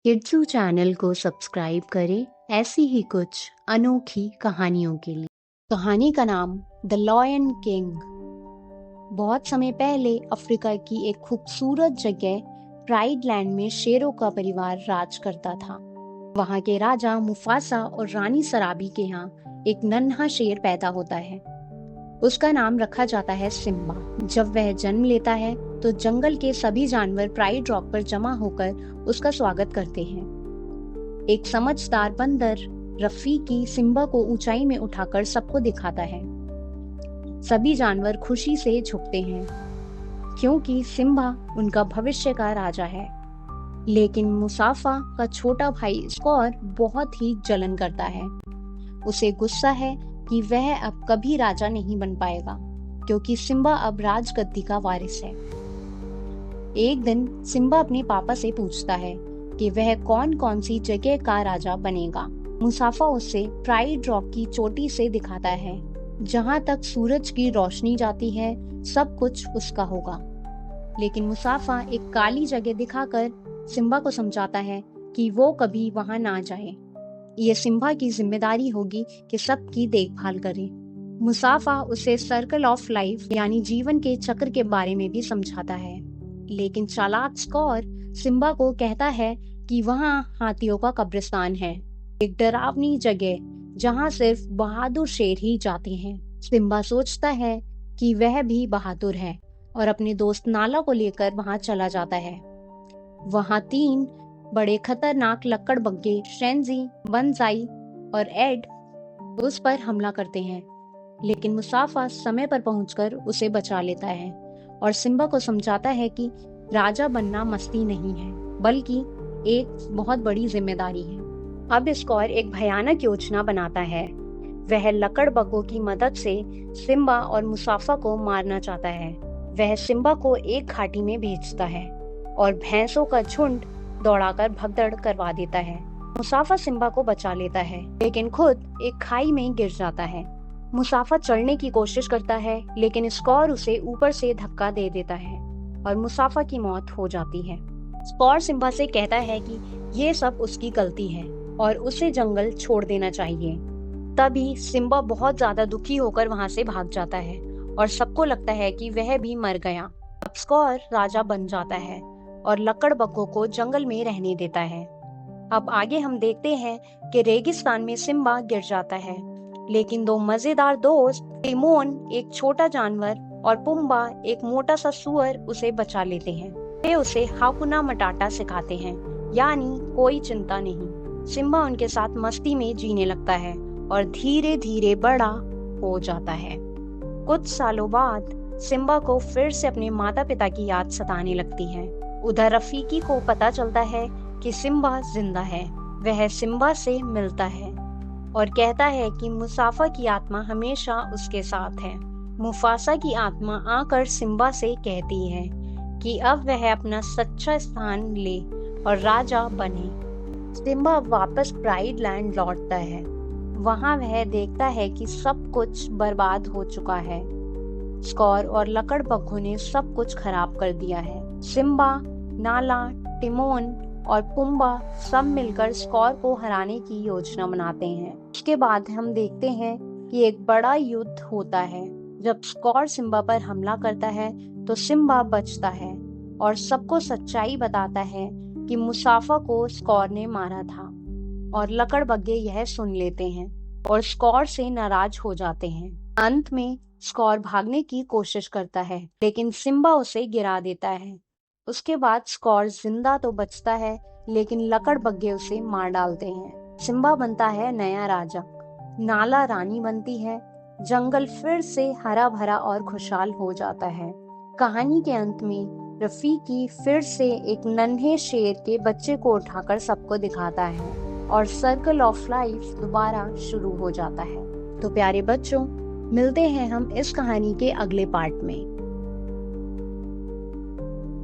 किड्सू channel को subscribe करें ऐसी ही कुछ अनोखी कहानियों के लिए। कहानी का नाम द लायन किंग। बहुत समय पहले अफ्रीका की एक खूबसूरत जगह प्राइड लैंड में शेरों का परिवार राज करता था। वहाँ के राजा मुफासा और रानी सराबी के यहाँ एक नन्हा शेर पैदा होता है। उसका नाम रखा जाता है सिम्बा। जब वह जन्म लेता है तो जंगल के सभी जानवर प्राइड रॉक पर जमा होकर उसका स्वागत करते हैं। एक समझदार बंदर रफीकी सिम्बा को ऊंचाई में उठाकर सबको दिखाता है। सभी जानवर खुशी से झुकते हैं क्योंकि सिम्बा उनका भविष्य का राजा है। लेकिन मुसाफा का छोटा भाई स्कॉर बहुत ही जलन करता है। उसे गुस्सा है कि वह अब कभी राजा नहीं बन पाएगा क्योंकि सिम्बा अब राजगद्दी का वारिस है। एक दिन सिम्बा अपने पापा से पूछता है कि वह कौन कौन सी जगह का राजा बनेगा। मुसाफा उसे प्राइड रॉक की चोटी से दिखाता है। जहाँ तक सूरज की रोशनी जाती है सब कुछ उसका होगा। लेकिन मुसाफा एक काली जगह दिखाकर सिम्बा को समझाता है कि वो कभी वहां ना जाए। ये सिम्बा की जिम्मेदारी होगी कि सबकी देखभाल करे। मुसाफा उसे सर्कल ऑफ लाइफ यानी जीवन के चक्र के बारे में भी समझाता है। लेकिन चालाक स्कॉर सिम्बा को कहता है कि वहाँ हाथियों का कब्रिस्तान है, एक डरावनी जगह जहाँ सिर्फ बहादुर शेर ही जाते हैं। सिम्बा सोचता है कि वह भी बहादुर है और अपने दोस्त नाला को लेकर वहाँ चला जाता है। वहाँ 3 बड़े खतरनाक लकड़बग्गे शेंजी, बनजाई और एड उस पर हमला करते हैं। लेकिन मुसाफा समय पर पहुंचकर उसे बचा लेता है और सिम्बा को समझाता है कि राजा बनना मस्ती नहीं है बल्कि एक बहुत बड़ी जिम्मेदारी है। अब स्कॉर एक भयानक योजना बनाता है। वह लकड़बग्गों की मदद से सिम्बा और मुसाफा को मारना चाहता है। वह सिम्बा को एक घाटी में भेजता है और भैंसों का झुंड दौड़ाकर भगदड़ करवा देता है। मुसाफा सिम्बा को बचा लेता है लेकिन खुद एक खाई में गिर जाता है। मुसाफा चढ़ने की कोशिश करता है लेकिन स्कॉर उसे ऊपर से धक्का दे देता है और मुसाफा की मौत हो जाती है। स्कॉर सिम्बा से कहता है कि ये सब उसकी गलती है और उसे जंगल छोड़ देना चाहिए। तभी सिम्बा बहुत ज्यादा दुखी होकर वहां से भाग जाता है और सबको लगता है कि वह भी मर गया। अब स्कॉर राजा बन जाता है और लकड़बग्गों को जंगल में रहने देता है। अब आगे हम देखते हैं कि रेगिस्तान में सिम्बा गिर जाता है लेकिन 2 मजेदार दोस्त टिमोन एक छोटा जानवर और पुम्बा एक मोटा सा सुअर उसे बचा लेते हैं। वे उसे हाकुना मटाटा सिखाते हैं यानी कोई चिंता नहीं। सिम्बा उनके साथ मस्ती में जीने लगता है और धीरे धीरे बड़ा हो जाता है। कुछ सालों बाद सिम्बा को फिर से अपने माता पिता की याद सताने लगती है। उधर रफीकी को पता चलता है कि सिम्बा जिंदा है। वह सिम्बा से मिलता है और कहता है कि मुसाफा की आत्मा हमेशा उसके साथ है। मुफासा की आत्मा आकर सिम्बा से कहती है कि अब वह अपना सच्चा स्थान ले और राजा बने। सिम्बा वापस प्राइड लैंड लौटता है। वहां वह देखता है कि सब कुछ बर्बाद हो चुका है। स्कॉर और लकड़बग्गों ने सब कुछ खराब कर दिया है। सिम्बा, नाला, टिमोन और पुम्बा सब मिलकर स्कॉर को हराने की योजना बनाते हैं। उसके बाद हम देखते हैं कि एक बड़ा युद्ध होता है। जब स्कॉर सिम्बा पर हमला करता है तो सिम्बा बचता है और सबको सच्चाई बताता है कि मुसाफा को स्कॉर ने मारा था और लकड़बग्गे यह सुन लेते हैं और स्कॉर से नाराज हो जाते हैं। अंत में स्कॉर भागने की कोशिश करता है लेकिन सिम्बा उसे गिरा देता है। उसके बाद स्कॉर जिंदा तो बचता है लेकिन लकड़बग्गे उसे मार डालते हैं। सिम्बा बनता है नया राजा, नाला रानी बनती है, जंगल फिर से हरा भरा और खुशहाल हो जाता है। कहानी के अंत में रफीकी फिर से एक नन्हे शेर के बच्चे को उठाकर सबको दिखाता है और सर्कल ऑफ लाइफ दोबारा शुरू हो जाता है। तो प्यारे बच्चों, मिलते हैं हम इस कहानी के अगले पार्ट में।